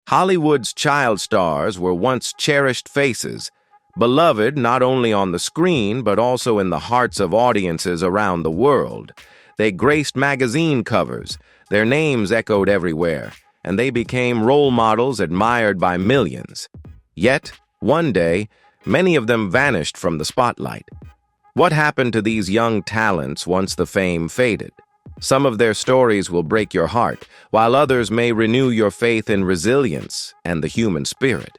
Hollywood's child stars were once cherished faces, beloved not only on the screen but also in the hearts of audiences around the world. They graced magazine covers, their names echoed everywhere, and they became role models admired by millions. Yet, one day, many of them vanished from the spotlight. What happened to these young talents once the fame faded? Some of their stories will break your heart, while others may renew your faith in resilience and the human spirit.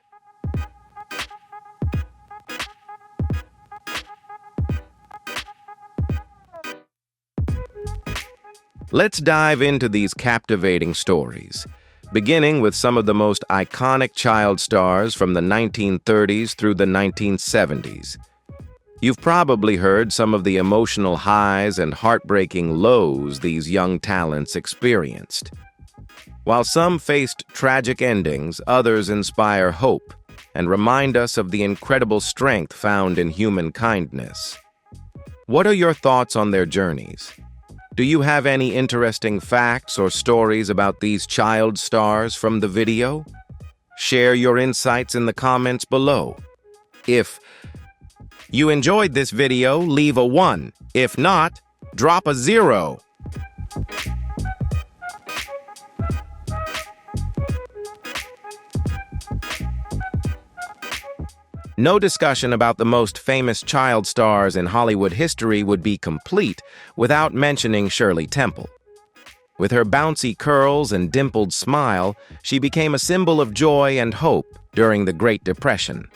Let's dive into these captivating stories, beginning with some of the most iconic child stars from the 1930s through the 1970s. You've probably heard some of the emotional highs and heartbreaking lows these young talents experienced. While some faced tragic endings, others inspire hope and remind us of the incredible strength found in human kindness. What are your thoughts on their journeys? Do you have any interesting facts or stories about these child stars from the video? Share your insights in the comments below. If you enjoyed this video, leave a 1. If not, drop a 0. No discussion about the most famous child stars in Hollywood history would be complete without mentioning Shirley Temple. With her bouncy curls and dimpled smile, she became a symbol of joy and hope during the Great Depression.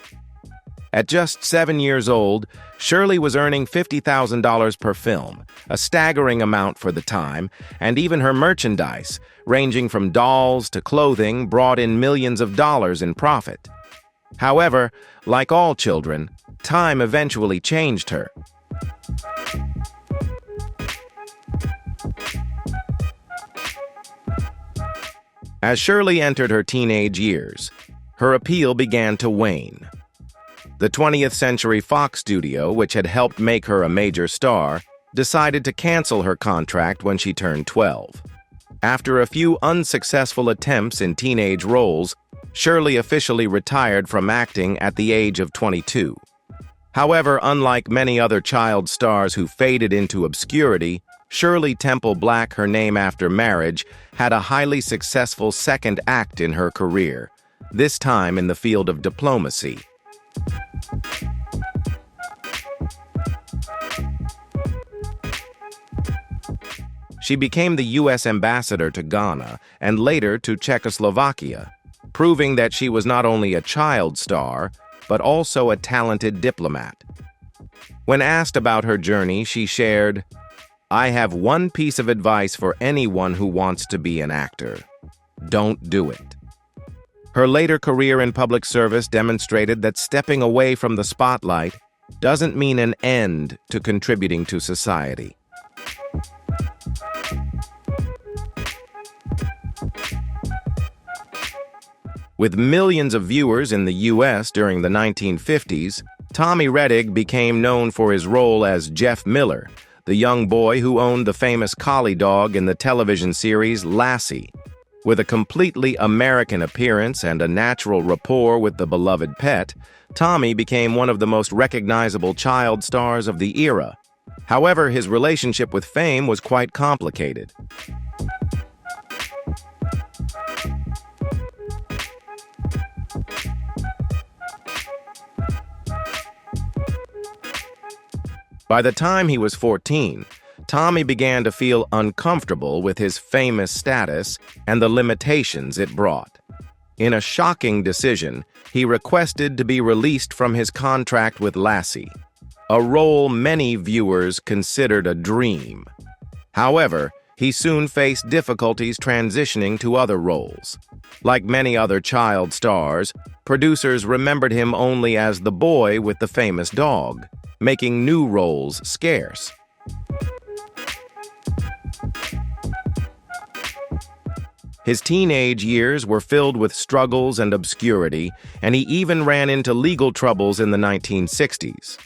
At just 7 years old, Shirley was earning $50,000 per film, a staggering amount for the time, and even her merchandise, ranging from dolls to clothing, brought in millions of dollars in profit. However, like all children, time eventually changed her. As Shirley entered her teenage years, her appeal began to wane. The 20th Century Fox studio, which had helped make her a major star, decided to cancel her contract when she turned 12. After a few unsuccessful attempts in teenage roles, Shirley officially retired from acting at the age of 22. However, unlike many other child stars who faded into obscurity, Shirley Temple Black, her name after marriage, had a highly successful second act in her career, this time in the field of diplomacy. She became the U.S. ambassador to Ghana and later to Czechoslovakia, proving that she was not only a child star, but also a talented diplomat. When asked about her journey, she shared, "I have one piece of advice for anyone who wants to be an actor. Don't do it." Her later career in public service demonstrated that stepping away from the spotlight doesn't mean an end to contributing to society. With millions of viewers in the U.S. during the 1950s, Tommy Rettig became known for his role as Jeff Miller, the young boy who owned the famous collie dog in the television series Lassie. With a completely American appearance and a natural rapport with the beloved pet, Tommy became one of the most recognizable child stars of the era. However, his relationship with fame was quite complicated. By the time he was 14, Tommy began to feel uncomfortable with his famous status and the limitations it brought. In a shocking decision, he requested to be released from his contract with Lassie, a role many viewers considered a dream. However, he soon faced difficulties transitioning to other roles. Like many other child stars, producers remembered him only as the boy with the famous dog, making new roles scarce. His teenage years were filled with struggles and obscurity, and he even ran into legal troubles in the 1960s.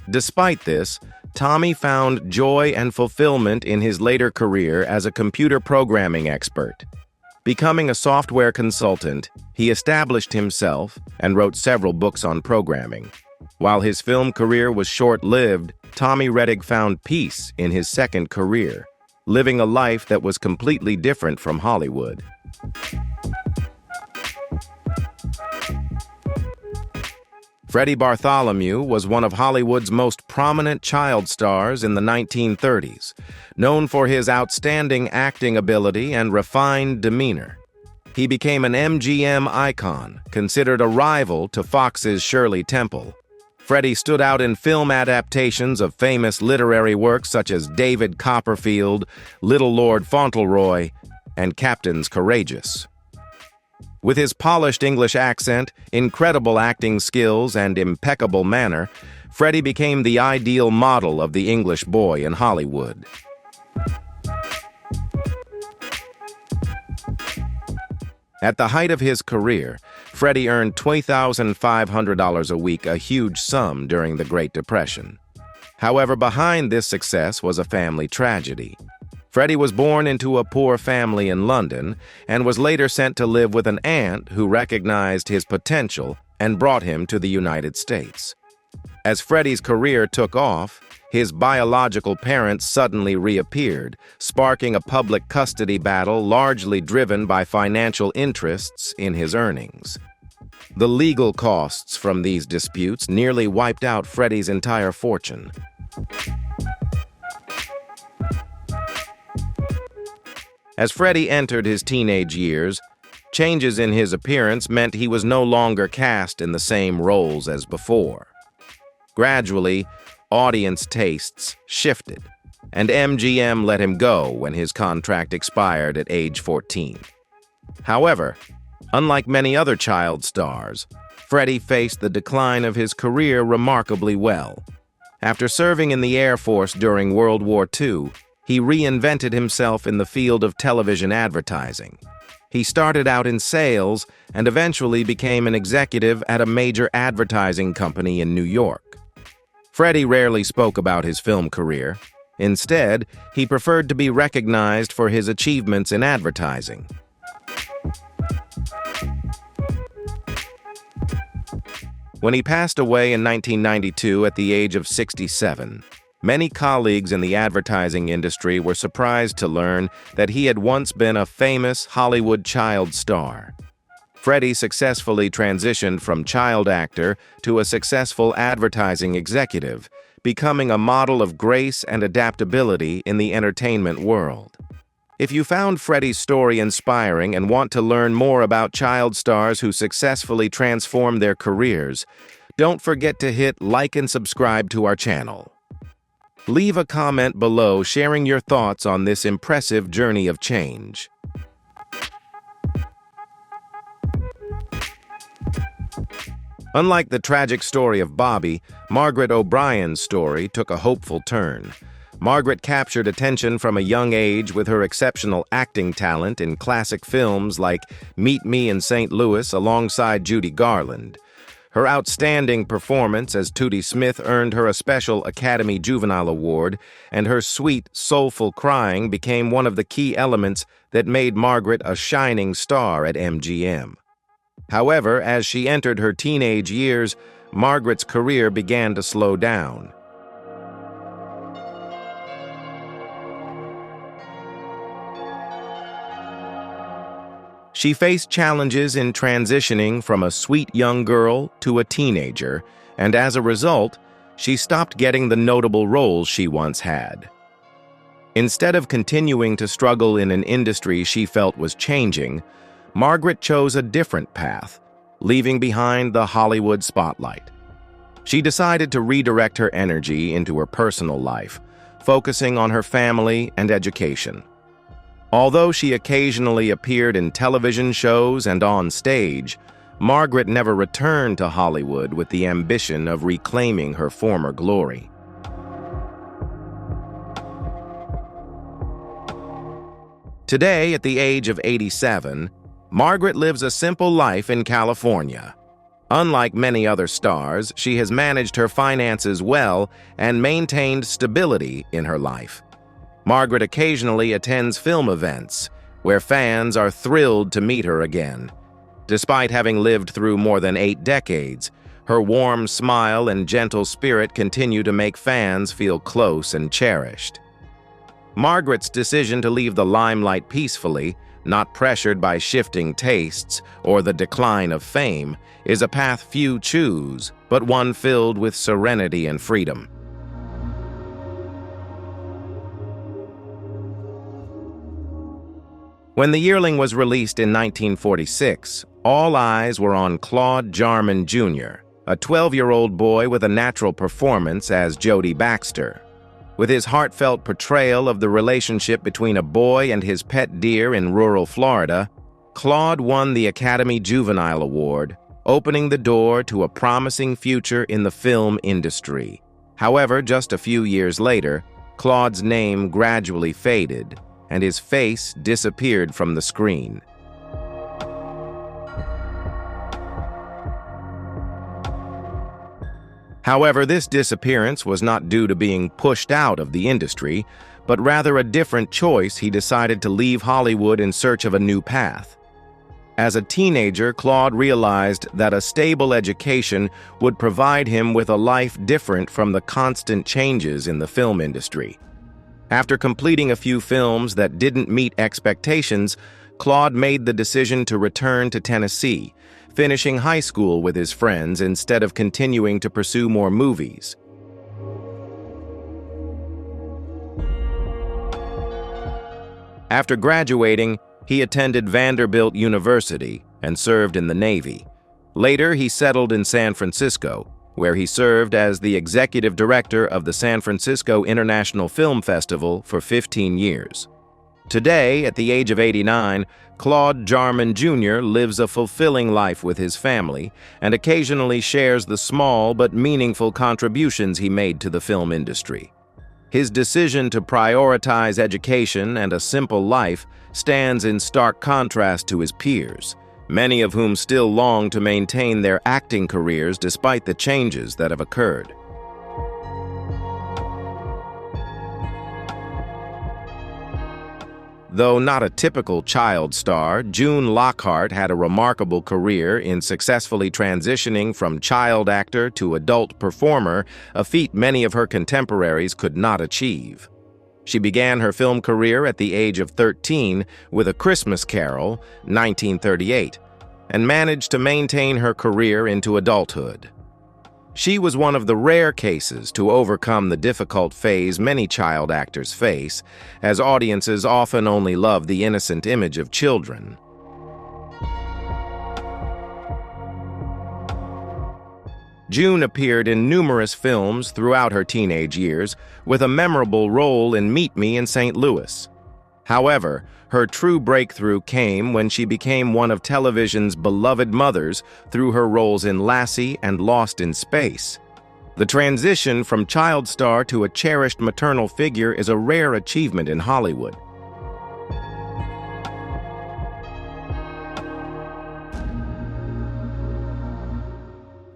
Despite this, Tommy found joy and fulfillment in his later career as a computer programming expert. Becoming a software consultant, he established himself and wrote several books on programming. While his film career was short-lived, Tommy Rettig found peace in his second career, living a life that was completely different from Hollywood. Freddie Bartholomew was one of Hollywood's most prominent child stars in the 1930s, known for his outstanding acting ability and refined demeanor. He became an MGM icon, considered a rival to Fox's Shirley Temple. Freddie stood out in film adaptations of famous literary works such as David Copperfield, Little Lord Fauntleroy, and Captains Courageous. With his polished English accent, incredible acting skills, and impeccable manner, Freddie became the ideal model of the English boy in Hollywood. At the height of his career, Freddie earned $20,500 a week, a huge sum during the Great Depression. However, behind this success was a family tragedy. Freddie was born into a poor family in London and was later sent to live with an aunt who recognized his potential and brought him to the United States. As Freddie's career took off, his biological parents suddenly reappeared, sparking a public custody battle largely driven by financial interests in his earnings. The legal costs from these disputes nearly wiped out Freddie's entire fortune. As Freddie entered his teenage years, changes in his appearance meant he was no longer cast in the same roles as before. Gradually, audience tastes shifted, and MGM let him go when his contract expired at age 14. However, unlike many other child stars, Freddie faced the decline of his career remarkably well. After serving in the Air Force during World War II, he reinvented himself in the field of television advertising. He started out in sales and eventually became an executive at a major advertising company in New York. Freddie rarely spoke about his film career. Instead, he preferred to be recognized for his achievements in advertising. When he passed away in 1992 at the age of 67, many colleagues in the advertising industry were surprised to learn that he had once been a famous Hollywood child star. Freddie successfully transitioned from child actor to a successful advertising executive, becoming a model of grace and adaptability in the entertainment world. If you found Freddie's story inspiring and want to learn more about child stars who successfully transform their careers, don't forget to hit like and subscribe to our channel. Leave a comment below sharing your thoughts on this impressive journey of change. Unlike the tragic story of Bobby, Margaret O'Brien's story took a hopeful turn. Margaret captured attention from a young age with her exceptional acting talent in classic films like Meet Me in St. Louis alongside Judy Garland. Her outstanding performance as Tootie Smith earned her a special Academy Juvenile Award, and her sweet, soulful crying became one of the key elements that made Margaret a shining star at MGM. However, as she entered her teenage years, Margaret's career began to slow down. She faced challenges in transitioning from a sweet young girl to a teenager, and as a result, she stopped getting the notable roles she once had. Instead of continuing to struggle in an industry she felt was changing, Margaret chose a different path, leaving behind the Hollywood spotlight. She decided to redirect her energy into her personal life, focusing on her family and education. Although she occasionally appeared in television shows and on stage, Margaret never returned to Hollywood with the ambition of reclaiming her former glory. Today, at the age of 87, Margaret lives a simple life in California. Unlike many other stars, she has managed her finances well and maintained stability in her life. Margaret occasionally attends film events, where fans are thrilled to meet her again. Despite having lived through more than 8 decades, her warm smile and gentle spirit continue to make fans feel close and cherished. Margaret's decision to leave the limelight peacefully, not pressured by shifting tastes or the decline of fame, is a path few choose, but one filled with serenity and freedom. When The Yearling was released in 1946, all eyes were on Claude Jarman Jr., a 12-year-old boy with a natural performance as Jody Baxter. With his heartfelt portrayal of the relationship between a boy and his pet deer in rural Florida, Claude won the Academy Juvenile Award, opening the door to a promising future in the film industry. However, just a few years later, Claude's name gradually faded, and his face disappeared from the screen. However, this disappearance was not due to being pushed out of the industry, but rather a different choice. He decided to leave Hollywood in search of a new path. As a teenager, Claude realized that a stable education would provide him with a life different from the constant changes in the film industry. After completing a few films that didn't meet expectations, Claude made the decision to return to Tennessee, finishing high school with his friends instead of continuing to pursue more movies. After graduating, he attended Vanderbilt University and served in the Navy. Later, he settled in San Francisco, where he served as the executive director of the San Francisco International Film Festival for 15 years. Today, at the age of 89, Claude Jarman Jr. lives a fulfilling life with his family and occasionally shares the small but meaningful contributions he made to the film industry. His decision to prioritize education and a simple life stands in stark contrast to his peers, many of whom still long to maintain their acting careers despite the changes that have occurred. Though not a typical child star, June Lockhart had a remarkable career in successfully transitioning from child actor to adult performer, a feat many of her contemporaries could not achieve. She began her film career at the age of 13 with A Christmas Carol, 1938, and managed to maintain her career into adulthood. She was one of the rare cases to overcome the difficult phase many child actors face, as audiences often only love the innocent image of children. June appeared in numerous films throughout her teenage years, with a memorable role in Meet Me in St. Louis. However, her true breakthrough came when she became one of television's beloved mothers through her roles in Lassie and Lost in Space. The transition from child star to a cherished maternal figure is a rare achievement in Hollywood.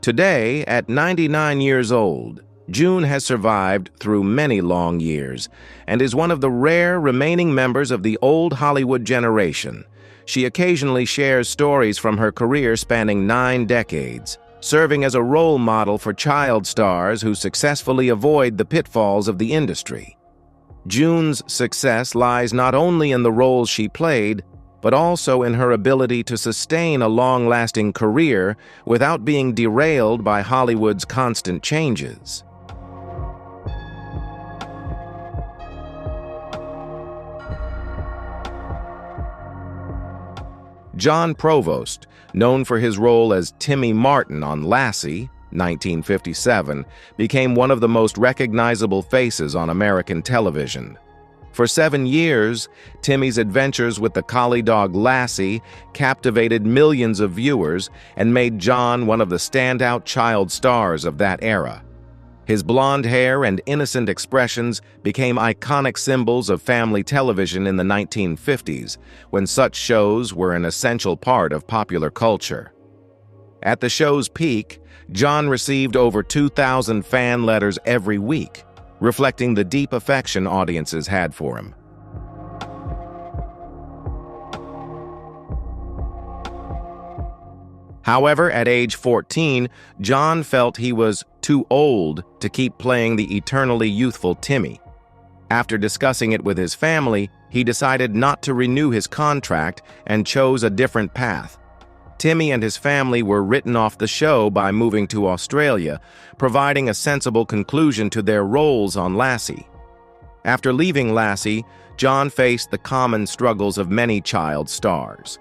Today, at 99 years old, June has survived through many long years and is one of the rare remaining members of the old Hollywood generation. She occasionally shares stories from her career spanning 9 decades, serving as a role model for child stars who successfully avoid the pitfalls of the industry. June's success lies not only in the roles she played, but also in her ability to sustain a long-lasting career without being derailed by Hollywood's constant changes. John Provost, known for his role as Timmy Martin on Lassie, 1957, became one of the most recognizable faces on American television. For 7 years, Timmy's adventures with the collie dog Lassie captivated millions of viewers and made John one of the standout child stars of that era. His blonde hair and innocent expressions became iconic symbols of family television in the 1950s, when such shows were an essential part of popular culture. At the show's peak, John received over 2,000 fan letters every week, reflecting the deep affection audiences had for him. However, at age 14, John felt he was too old to keep playing the eternally youthful Timmy. After discussing it with his family, he decided not to renew his contract and chose a different path. Timmy and his family were written off the show by moving to Australia, providing a sensible conclusion to their roles on Lassie. After leaving Lassie, John faced the common struggles of many child stars: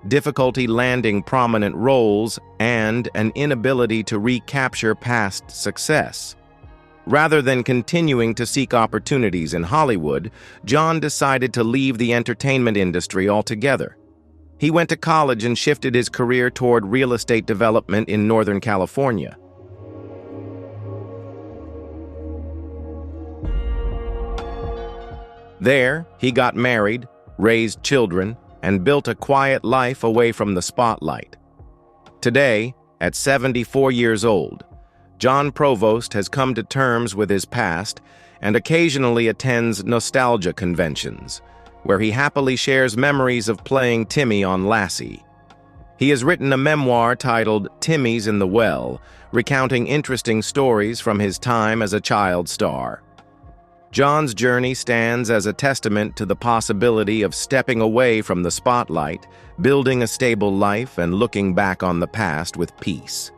difficulty landing prominent roles and an inability to recapture past success. Rather than continuing to seek opportunities in Hollywood, John decided to leave the entertainment industry altogether. He went to college and shifted his career toward real estate development in Northern California. There, he got married, raised children, and built a quiet life away from the spotlight. Today, at 74 years old, John Provost has come to terms with his past and occasionally attends nostalgia conventions, where he happily shares memories of playing Timmy on Lassie. He has written a memoir titled Timmy's in the Well, recounting interesting stories from his time as a child star. John's journey stands as a testament to the possibility of stepping away from the spotlight, building a stable life, and looking back on the past with peace.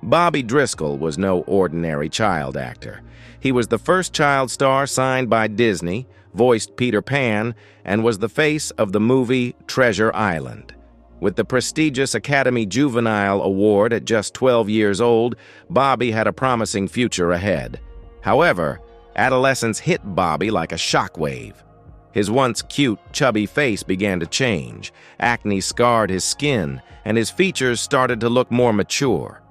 Bobby Driscoll was no ordinary child actor. He was the first child star signed by Disney, voiced Peter Pan, and was the face of the movie Treasure Island. With the prestigious Academy Juvenile Award at just 12 years old, Bobby had a promising future ahead. However, adolescence hit Bobby like a shockwave. His once cute, chubby face began to change, acne scarred his skin, and his features started to look more mature.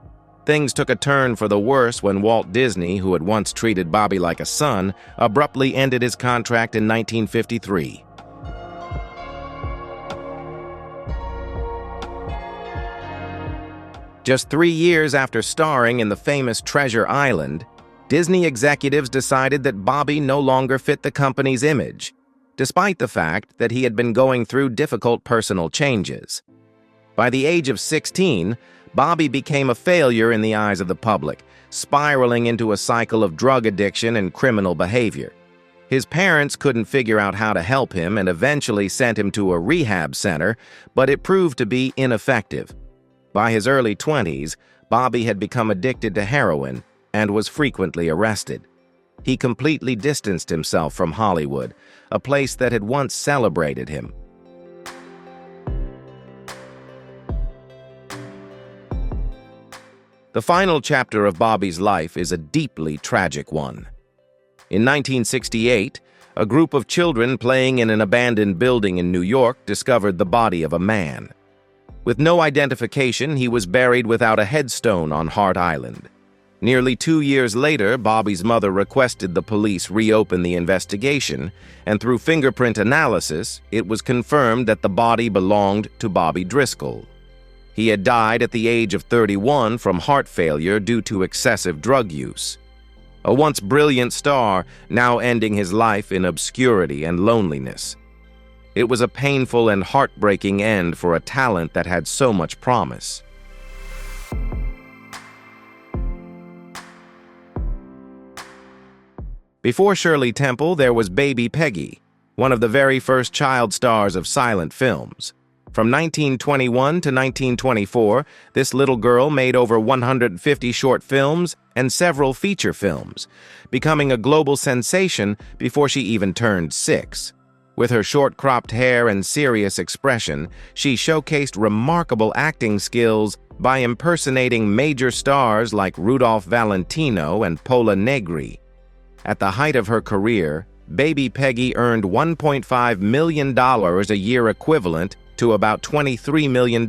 Things took a turn for the worse when Walt Disney, who had once treated Bobby like a son, abruptly ended his contract in 1953. Just 3 years after starring in the famous Treasure Island, Disney executives decided that Bobby no longer fit the company's image, despite the fact that he had been going through difficult personal changes. By the age of 16, Bobby became a failure in the eyes of the public, spiraling into a cycle of drug addiction and criminal behavior. His parents couldn't figure out how to help him and eventually sent him to a rehab center, but it proved to be ineffective. By his early 20s, Bobby had become addicted to heroin and was frequently arrested. He completely distanced himself from Hollywood, a place that had once celebrated him. The final chapter of Bobby's life is a deeply tragic one. In 1968, a group of children playing in an abandoned building in New York discovered the body of a man. With no identification, he was buried without a headstone on Hart Island. Nearly 2 years later, Bobby's mother requested the police reopen the investigation, and through fingerprint analysis, it was confirmed that the body belonged to Bobby Driscoll. He had died at the age of 31 from heart failure due to excessive drug use. A once brilliant star, now ending his life in obscurity and loneliness. It was a painful and heartbreaking end for a talent that had so much promise. Before Shirley Temple, there was Baby Peggy, one of the very first child stars of silent films. From 1921 to 1924, this little girl made over 150 short films and several feature films, becoming a global sensation before she even turned 6. With her short-cropped hair and serious expression, she showcased remarkable acting skills by impersonating major stars like Rudolph Valentino and Pola Negri. At the height of her career, Baby Peggy earned $1.5 million a year, equivalent to about $23 million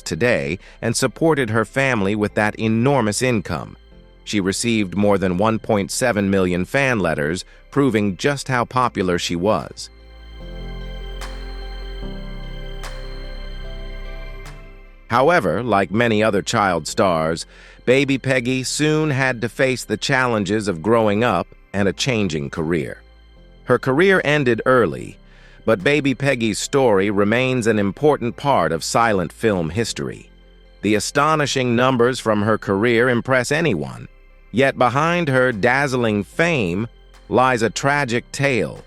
today, and supported her family with that enormous income. She received more than 1.7 million fan letters, proving just how popular she was. However, like many other child stars, Baby Peggy soon had to face the challenges of growing up and a changing career. Her career ended early, But Baby Peggy's story remains an important part of silent film history. The astonishing numbers from her career impress anyone, yet behind her dazzling fame lies a tragic tale.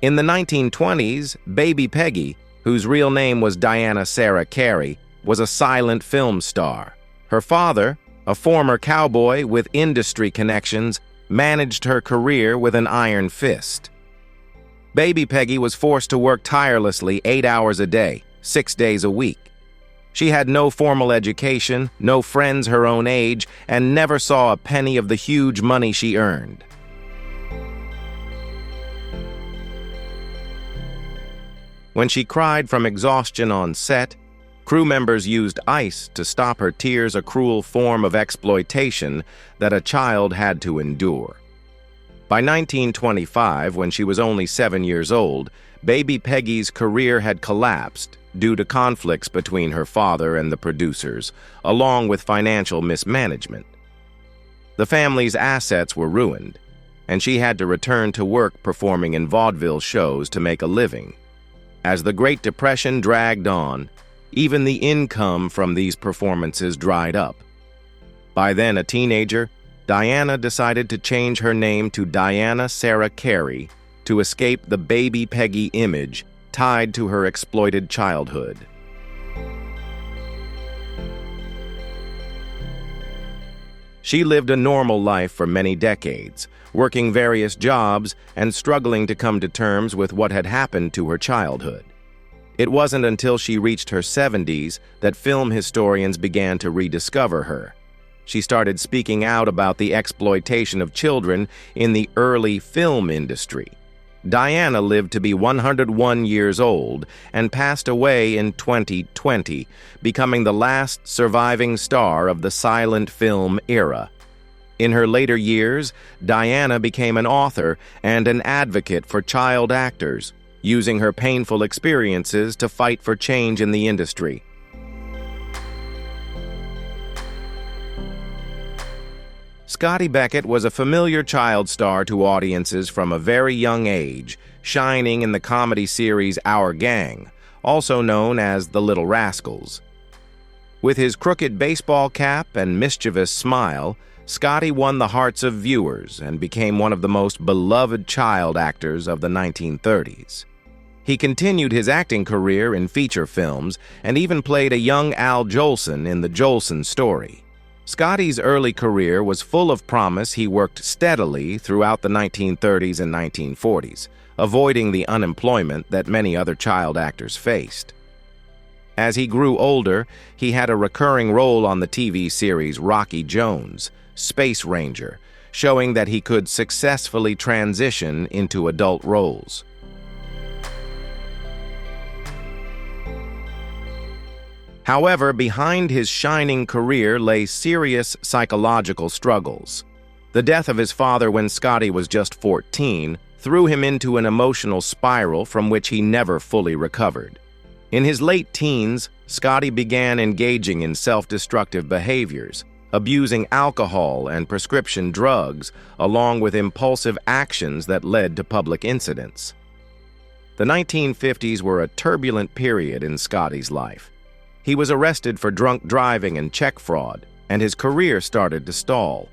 In the 1920s, Baby Peggy, whose real name was Diana Sarah Carey, was a silent film star. Her father, a former cowboy with industry connections, managed her career with an iron fist. Baby Peggy was forced to work tirelessly 8 hours a day, 6 days a week. She had no formal education, no friends her own age, and never saw a penny of the huge money she earned. When she cried from exhaustion on set, crew members used ice to stop her tears, a cruel form of exploitation that a child had to endure. By 1925, when she was only 7 years old, Baby Peggy's career had collapsed due to conflicts between her father and the producers, along with financial mismanagement. The family's assets were ruined, and she had to return to work performing in vaudeville shows to make a living. As the Great Depression dragged on, even the income from these performances dried up. By then a teenager, Diana decided to change her name to Diana Sarah Carey to escape the Baby Peggy image tied to her exploited childhood. She lived a normal life for many decades, working various jobs and struggling to come to terms with what had happened to her childhood. It wasn't until she reached her 70s that film historians began to rediscover her. She started speaking out about the exploitation of children in the early film industry. Diana lived to be 101 years old and passed away in 2020, becoming the last surviving star of the silent film era. In her later years, Diana became an author and an advocate for child actors, using her painful experiences to fight for change in the industry. Scotty Beckett was a familiar child star to audiences from a very young age, shining in the comedy series Our Gang, also known as The Little Rascals. With his crooked baseball cap and mischievous smile, Scotty won the hearts of viewers and became one of the most beloved child actors of the 1930s. He continued his acting career in feature films and even played a young Al Jolson in The Jolson Story. Scotty's early career was full of promise. He worked steadily throughout the 1930s and 1940s, avoiding the unemployment that many other child actors faced. As he grew older, he had a recurring role on the TV series Rocky Jones, Space Ranger, showing that he could successfully transition into adult roles. However, behind his shining career lay serious psychological struggles. The death of his father when Scotty was just 14 threw him into an emotional spiral from which he never fully recovered. In his late teens, Scotty began engaging in self-destructive behaviors, abusing alcohol and prescription drugs, along with impulsive actions that led to public incidents. The 1950s were a turbulent period in Scotty's life. He was arrested for drunk driving and check fraud, and his career started to stall.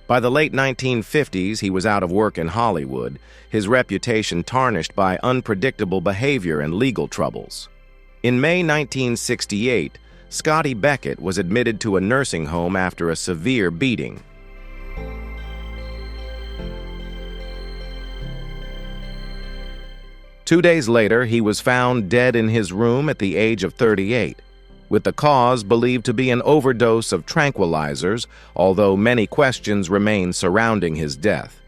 By the late 1950s, he was out of work in Hollywood, his reputation tarnished by unpredictable behavior and legal troubles. In May 1968, Scotty Beckett was admitted to a nursing home after a severe beating. Two days later, he was found dead in his room at the age of 38. With the cause believed to be an overdose of tranquilizers, although many questions remain surrounding his death.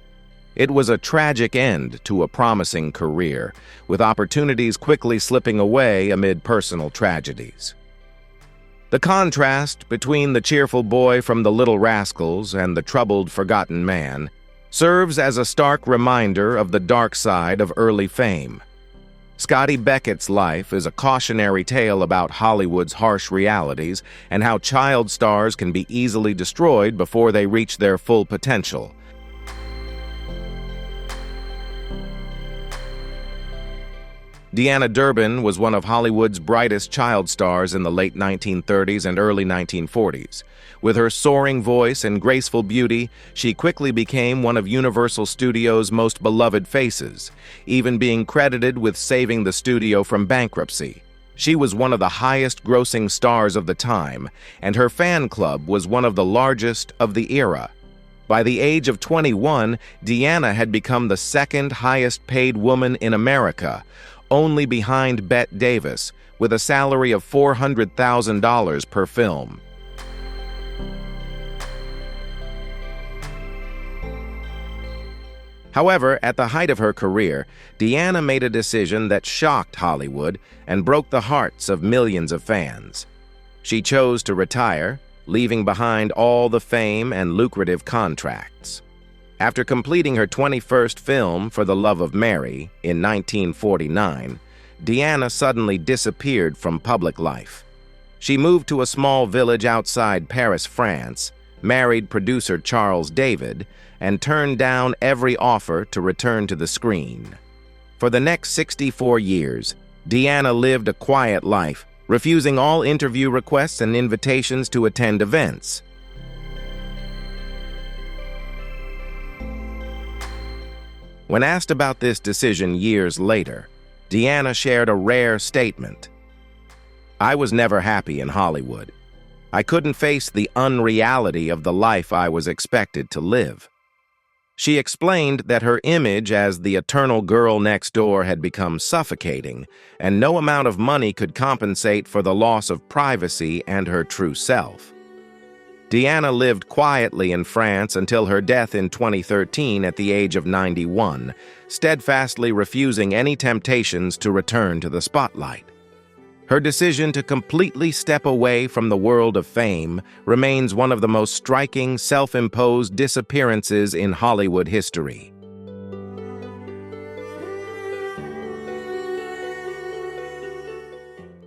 It was a tragic end to a promising career, with opportunities quickly slipping away amid personal tragedies. The contrast between the cheerful boy from The Little Rascals and the troubled, forgotten man serves as a stark reminder of the dark side of early fame. Scotty Beckett's life is a cautionary tale about Hollywood's harsh realities and how child stars can be easily destroyed before they reach their full potential. Deanna Durbin was one of Hollywood's brightest child stars in the late 1930s and early 1940s. With her soaring voice and graceful beauty, she quickly became one of Universal Studios' most beloved faces, even being credited with saving the studio from bankruptcy. She was one of the highest-grossing stars of the time, and her fan club was one of the largest of the era. By the age of 21, Deanna had become the second highest-paid woman in America, only behind Bette Davis, with a salary of $400,000 per film. However, at the height of her career, Deanna made a decision that shocked Hollywood and broke the hearts of millions of fans. She chose to retire, leaving behind all the fame and lucrative contracts. After completing her 21st film, For the Love of Mary, in 1949, Deanna suddenly disappeared from public life. She moved to a small village outside Paris, France, married producer Charles David, and turned down every offer to return to the screen. For the next 64 years, Deanna lived a quiet life, refusing all interview requests and invitations to attend events. When asked about this decision years later, Deanna shared a rare statement. "I was never happy in Hollywood. I couldn't face the unreality of the life I was expected to live." She explained that her image as the eternal girl next door had become suffocating, and no amount of money could compensate for the loss of privacy and her true self. Deanna lived quietly in France until her death in 2013 at the age of 91, steadfastly refusing any temptations to return to the spotlight. Her decision to completely step away from the world of fame remains one of the most striking self-imposed disappearances in Hollywood history.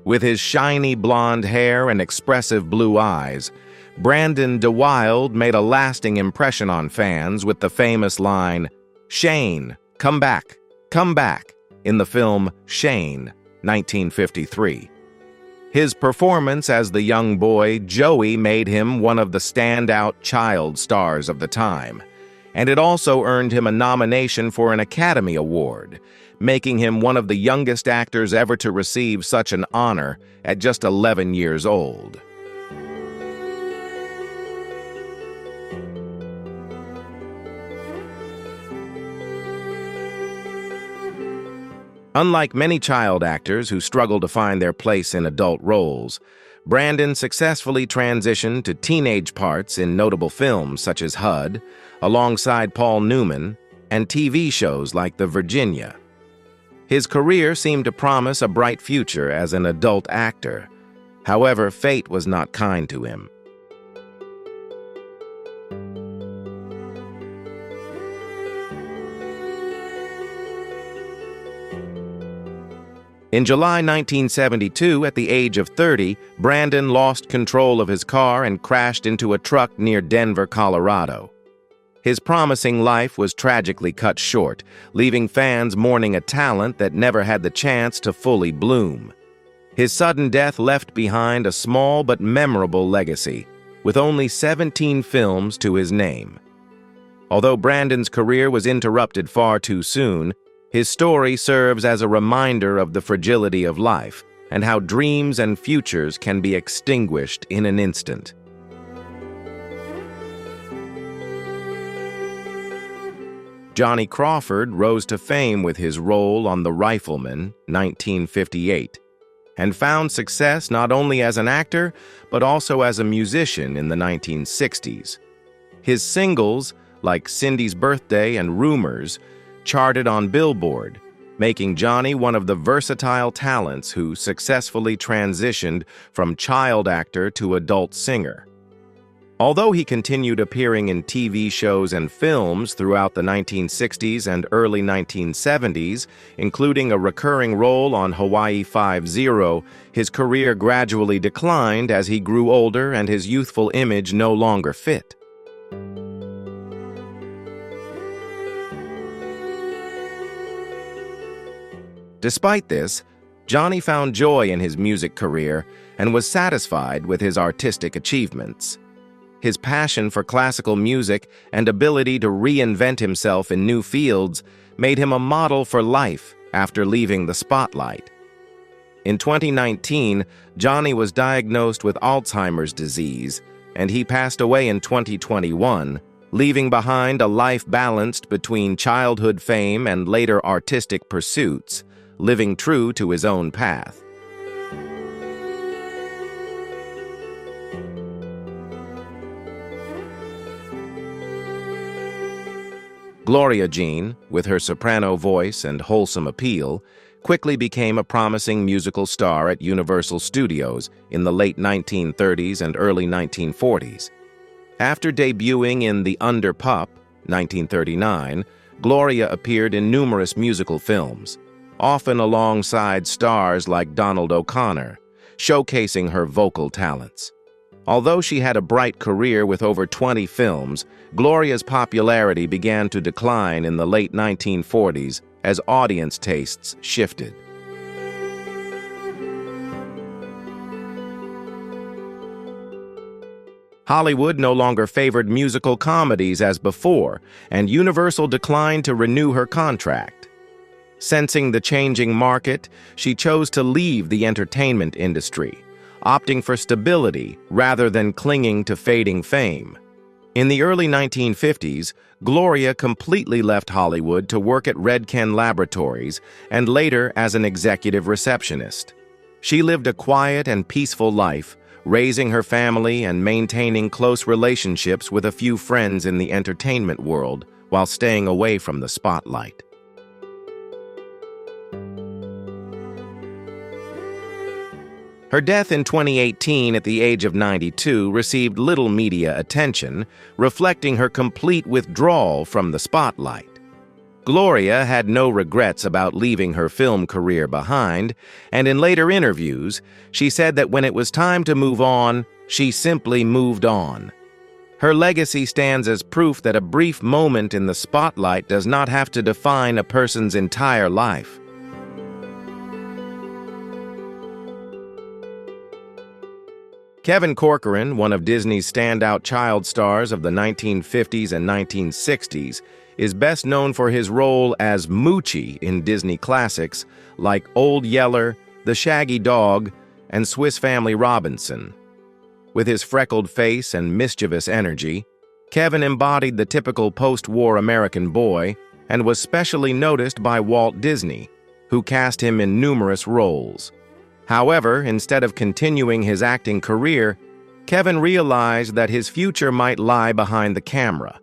With his shiny blonde hair and expressive blue eyes, Brandon DeWilde made a lasting impression on fans with the famous line, "Shane, come back," in the film Shane, 1953. His performance as the young boy Joey made him one of the standout child stars of the time, and it also earned him a nomination for an Academy Award, making him one of the youngest actors ever to receive such an honor at just 11 years old. Unlike many child actors who struggle to find their place in adult roles, Brandon successfully transitioned to teenage parts in notable films such as HUD, alongside Paul Newman, and TV shows like The Virginia. His career seemed to promise a bright future as an adult actor. However, fate was not kind to him. In July 1972, at the age of 30, Brandon lost control of his car and crashed into a truck near Denver, Colorado. His promising life was tragically cut short, leaving fans mourning a talent that never had the chance to fully bloom. His sudden death left behind a small but memorable legacy, with only 17 films to his name. Although Brandon's career was interrupted far too soon, his story serves as a reminder of the fragility of life and how dreams and futures can be extinguished in an instant. Johnny Crawford rose to fame with his role on The Rifleman, 1958, and found success not only as an actor, but also as a musician in the 1960s. His singles, like Cindy's Birthday and Rumors, charted on Billboard, making Johnny one of the versatile talents who successfully transitioned from child actor to adult singer. Although he continued appearing in TV shows and films throughout the 1960s and early 1970s, including a recurring role on Hawaii Five-0, his career gradually declined as he grew older and his youthful image no longer fit. Despite this, Johnny found joy in his music career and was satisfied with his artistic achievements. His passion for classical music and ability to reinvent himself in new fields made him a model for life after leaving the spotlight. In 2019, Johnny was diagnosed with Alzheimer's disease, and he passed away in 2021, leaving behind a life balanced between childhood fame and later artistic pursuits, living true to his own path. Gloria Jean, with her soprano voice and wholesome appeal, quickly became a promising musical star at Universal Studios in the late 1930s and early 1940s. After debuting in The Under Pup, 1939, Gloria appeared in numerous musical films, often alongside stars like Donald O'Connor, showcasing her vocal talents. Although she had a bright career with over 20 films, Gloria's popularity began to decline in the late 1940s as audience tastes shifted. Hollywood no longer favored musical comedies as before, and Universal declined to renew her contract. Sensing the changing market, she chose to leave the entertainment industry, opting for stability rather than clinging to fading fame. In the early 1950s, Gloria completely left Hollywood to work at Redken Laboratories and later as an executive receptionist. She lived a quiet and peaceful life, raising her family and maintaining close relationships with a few friends in the entertainment world while staying away from the spotlight. Her death in 2018 at the age of 92 received little media attention, reflecting her complete withdrawal from the spotlight. Gloria had no regrets about leaving her film career behind, and in later interviews, she said that when it was time to move on, she simply moved on. Her legacy stands as proof that a brief moment in the spotlight does not have to define a person's entire life. Kevin Corcoran, one of Disney's standout child stars of the 1950s and 1960s, is best known for his role as Moochie in Disney classics like Old Yeller, The Shaggy Dog, and Swiss Family Robinson. With his freckled face and mischievous energy, Kevin embodied the typical post-war American boy and was specially noticed by Walt Disney, who cast him in numerous roles. However, instead of continuing his acting career, Kevin realized that his future might lie behind the camera.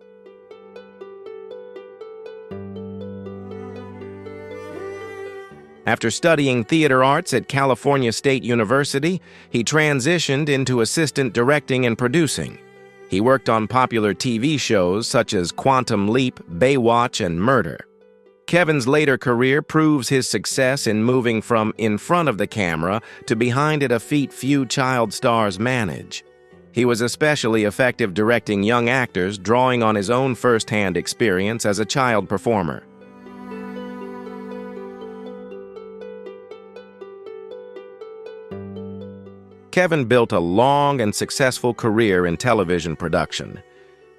After studying theater arts at California State University, he transitioned into assistant directing and producing. He worked on popular TV shows such as Quantum Leap, Baywatch, and Murder. Kevin's later career proves his success in moving from in front of the camera to behind it, a feat few child stars manage. He was especially effective directing young actors, drawing on his own first-hand experience as a child performer. Kevin built a long and successful career in television production.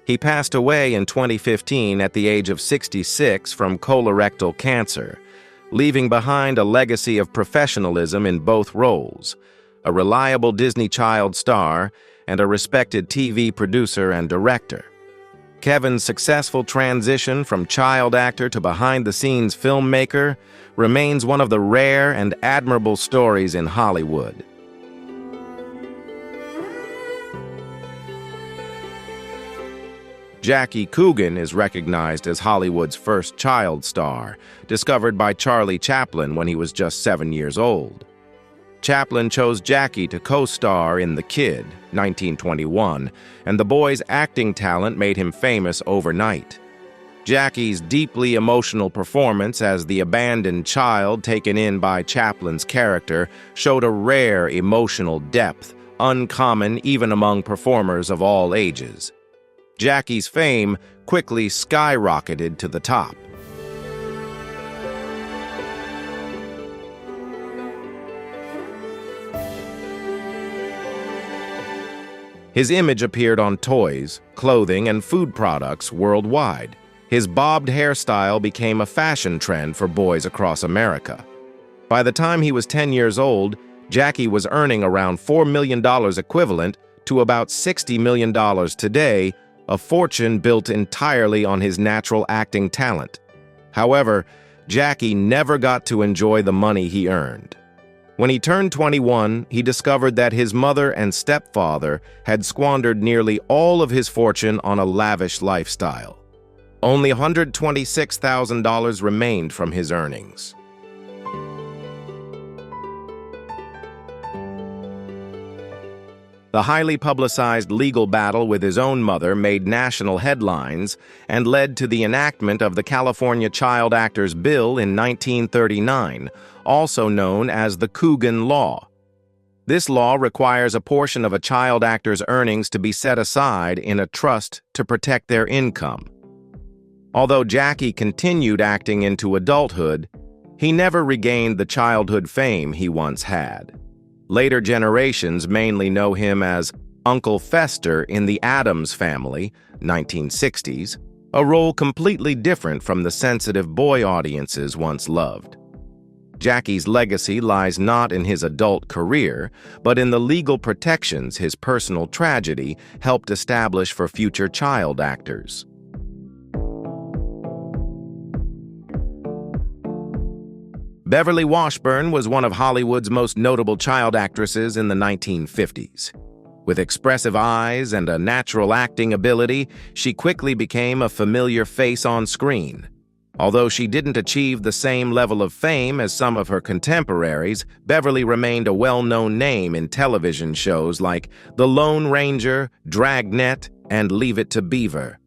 He passed away in 2015 at the age of 66 from colorectal cancer, leaving behind a legacy of professionalism in both roles, a reliable Disney child star and a respected TV producer and director. Kevin's successful transition from child actor to behind-the-scenes filmmaker remains one of the rare and admirable stories in Hollywood. Jackie Coogan is recognized as Hollywood's first child star, discovered by Charlie Chaplin when he was just 7 years old. Chaplin chose Jackie to co-star in The Kid, 1921, and the boy's acting talent made him famous overnight. Jackie's deeply emotional performance as the abandoned child taken in by Chaplin's character showed a rare emotional depth, uncommon even among performers of all ages. Jackie's fame quickly skyrocketed to the top. His image appeared on toys, clothing, and food products worldwide. His bobbed hairstyle became a fashion trend for boys across America. By the time he was 10 years old, Jackie was earning around $4 million equivalent to about $60 million today, a fortune built entirely on his natural acting talent. However, Jackie never got to enjoy the money he earned. When he turned 21, he discovered that his mother and stepfather had squandered nearly all of his fortune on a lavish lifestyle. Only $126,000 remained from his earnings. The highly publicized legal battle with his own mother made national headlines and led to the enactment of the California Child Actors Bill in 1939, also known as the Coogan Law. This law requires a portion of a child actor's earnings to be set aside in a trust to protect their income. Although Jackie continued acting into adulthood, he never regained the childhood fame he once had. Later generations mainly know him as Uncle Fester in The Addams Family, 1960s, a role completely different from the sensitive boy audiences once loved. Jackie's legacy lies not in his adult career, but in the legal protections his personal tragedy helped establish for future child actors. Beverly Washburn was one of Hollywood's most notable child actresses in the 1950s. With expressive eyes and a natural acting ability, she quickly became a familiar face on screen. Although she didn't achieve the same level of fame as some of her contemporaries, Beverly remained a well-known name in television shows like The Lone Ranger, Dragnet, and Leave It to Beaver.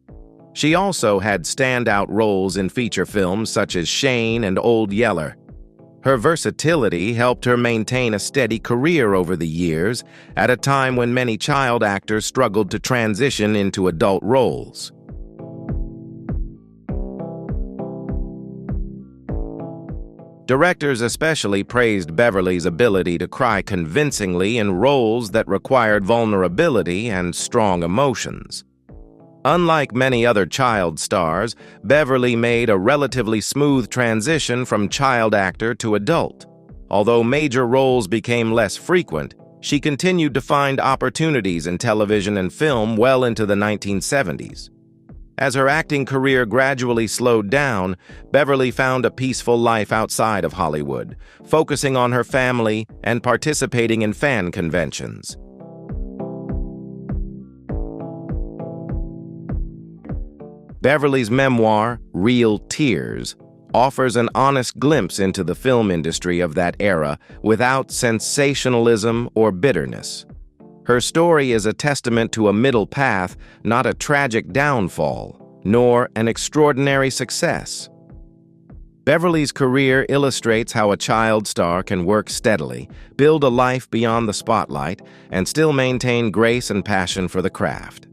She also had standout roles in feature films such as Shane and Old Yeller. Her versatility helped her maintain a steady career over the years, at a time when many child actors struggled to transition into adult roles. Directors especially praised Beverly's ability to cry convincingly in roles that required vulnerability and strong emotions. Unlike many other child stars, Beverly made a relatively smooth transition from child actor to adult. Although major roles became less frequent, she continued to find opportunities in television and film well into the 1970s. As her acting career gradually slowed down, Beverly found a peaceful life outside of Hollywood, focusing on her family and participating in fan conventions. Beverly's memoir, Real Tears, offers an honest glimpse into the film industry of that era without sensationalism or bitterness. Her story is a testament to a middle path, not a tragic downfall, nor an extraordinary success. Beverly's career illustrates how a child star can work steadily, build a life beyond the spotlight, and still maintain grace and passion for the craft.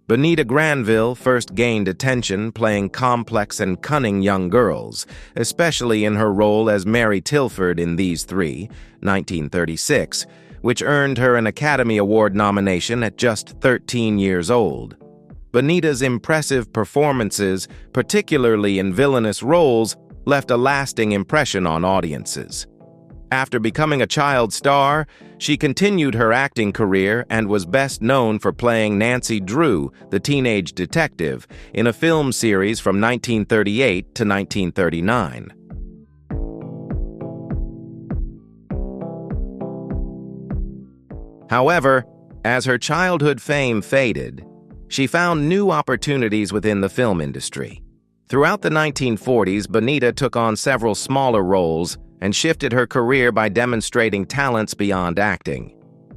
Bonita Granville first gained attention playing complex and cunning young girls, especially in her role as Mary Tilford in These Three, 1936, which earned her an Academy Award nomination at just 13 years old. Bonita's impressive performances, particularly in villainous roles, left a lasting impression on audiences. After becoming a child star, she continued her acting career and was best known for playing Nancy Drew, the teenage detective, in a film series from 1938 to 1939. However, as her childhood fame faded, she found new opportunities within the film industry. Throughout the 1940s, Bonita took on several smaller roles and shifted her career by demonstrating talents beyond acting.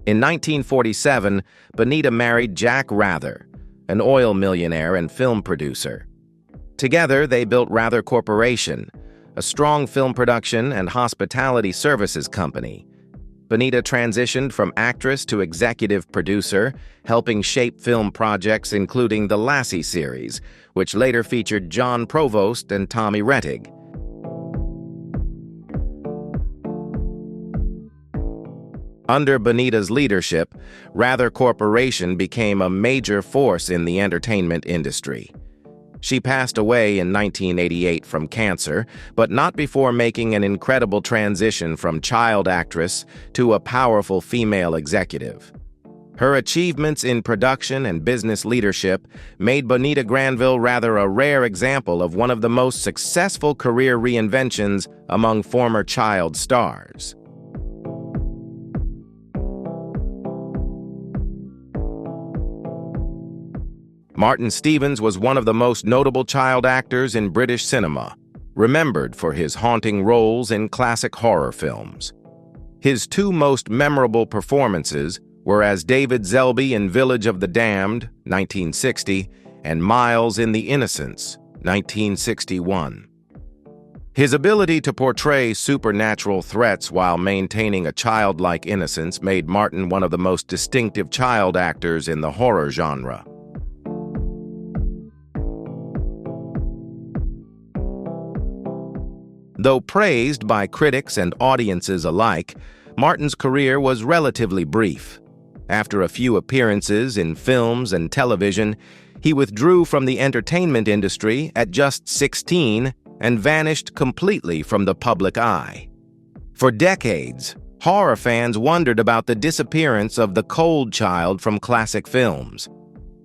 In 1947, Bonita married Jack Rather, an oil millionaire and film producer. Together, they built Rather Corporation, a strong film production and hospitality services company. Bonita transitioned from actress to executive producer, helping shape film projects including the Lassie series, which later featured John Provost and Tommy Rettig. Under Bonita's leadership, Rather Corporation became a major force in the entertainment industry. She passed away in 1988 from cancer, but not before making an incredible transition from child actress to a powerful female executive. Her achievements in production and business leadership made Bonita Granville rather a rare example of one of the most successful career reinventions among former child stars. Martin Stevens was one of the most notable child actors in British cinema, remembered for his haunting roles in classic horror films. His two most memorable performances were as David Selby in Village of the Damned, 1960, and Miles in The Innocents, 1961. His ability to portray supernatural threats while maintaining a childlike innocence made Martin one of the most distinctive child actors in the horror genre. Though praised by critics and audiences alike, Martin's career was relatively brief. After a few appearances in films and television, he withdrew from the entertainment industry at just 16 and vanished completely from the public eye. For decades, horror fans wondered about the disappearance of the cold child from classic films.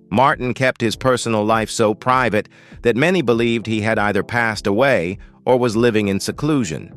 Martin kept his personal life so private that many believed he had either passed away or was living in seclusion.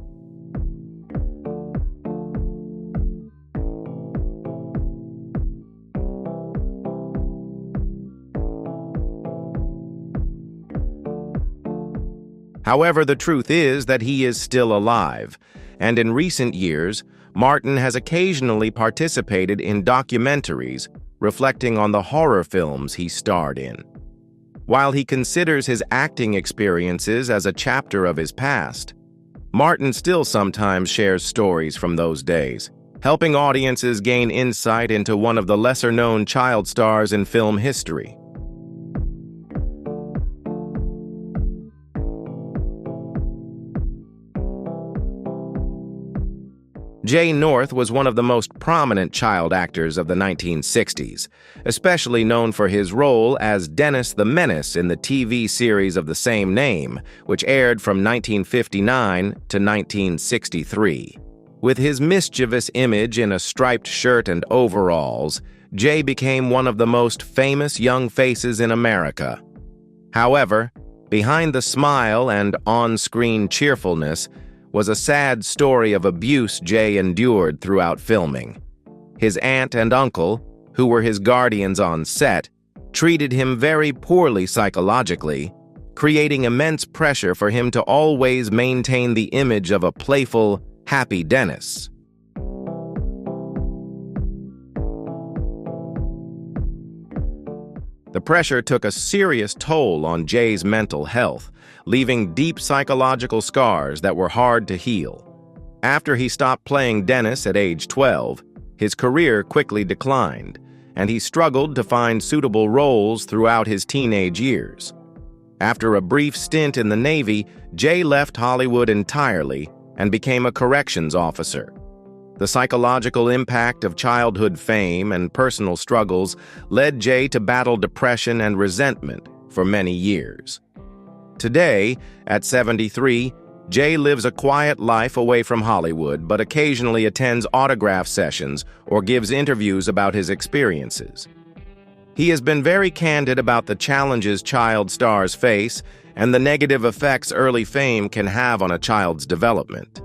However, the truth is that he is still alive, and in recent years, Martin has occasionally participated in documentaries reflecting on the horror films he starred in. While he considers his acting experiences as a chapter of his past, Martin still sometimes shares stories from those days, helping audiences gain insight into one of the lesser-known child stars in film history. Jay North was one of the most prominent child actors of the 1960s, especially known for his role as Dennis the Menace in the TV series of the same name, which aired from 1959 to 1963. With his mischievous image in a striped shirt and overalls, Jay became one of the most famous young faces in America. However, behind the smile and on-screen cheerfulness was a sad story of abuse Jay endured throughout filming. His aunt and uncle, who were his guardians on set, treated him very poorly psychologically, creating immense pressure for him to always maintain the image of a playful, happy Dennis. The pressure took a serious toll on Jay's mental health, leaving deep psychological scars that were hard to heal. After he stopped playing Dennis at age 12, his career quickly declined, and he struggled to find suitable roles throughout his teenage years. After a brief stint in the Navy, Jay left Hollywood entirely and became a corrections officer. The psychological impact of childhood fame and personal struggles led Jay to battle depression and resentment for many years. Today, at 73, Jay lives a quiet life away from Hollywood, but occasionally attends autograph sessions or gives interviews about his experiences. He has been very candid about the challenges child stars face and the negative effects early fame can have on a child's development.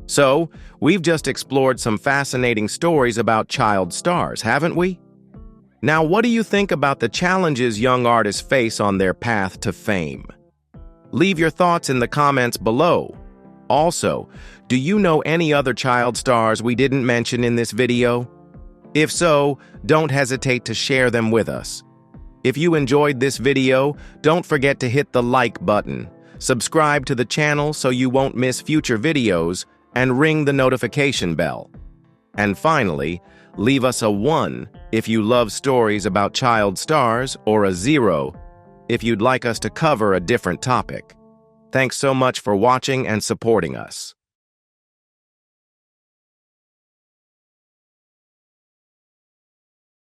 So, we've just explored some fascinating stories about child stars, haven't we? Now, what do you think about the challenges young artists face on their path to fame? Leave your thoughts in the comments below. Also, do you know any other child stars we didn't mention in this video? If so, don't hesitate to share them with us. If you enjoyed this video, don't forget to hit the like button, subscribe to the channel so you won't miss future videos, and ring the notification bell. And finally, leave us a 1 if you love stories about child stars or a 0 if you'd like us to cover a different topic. Thanks so much for watching and supporting us.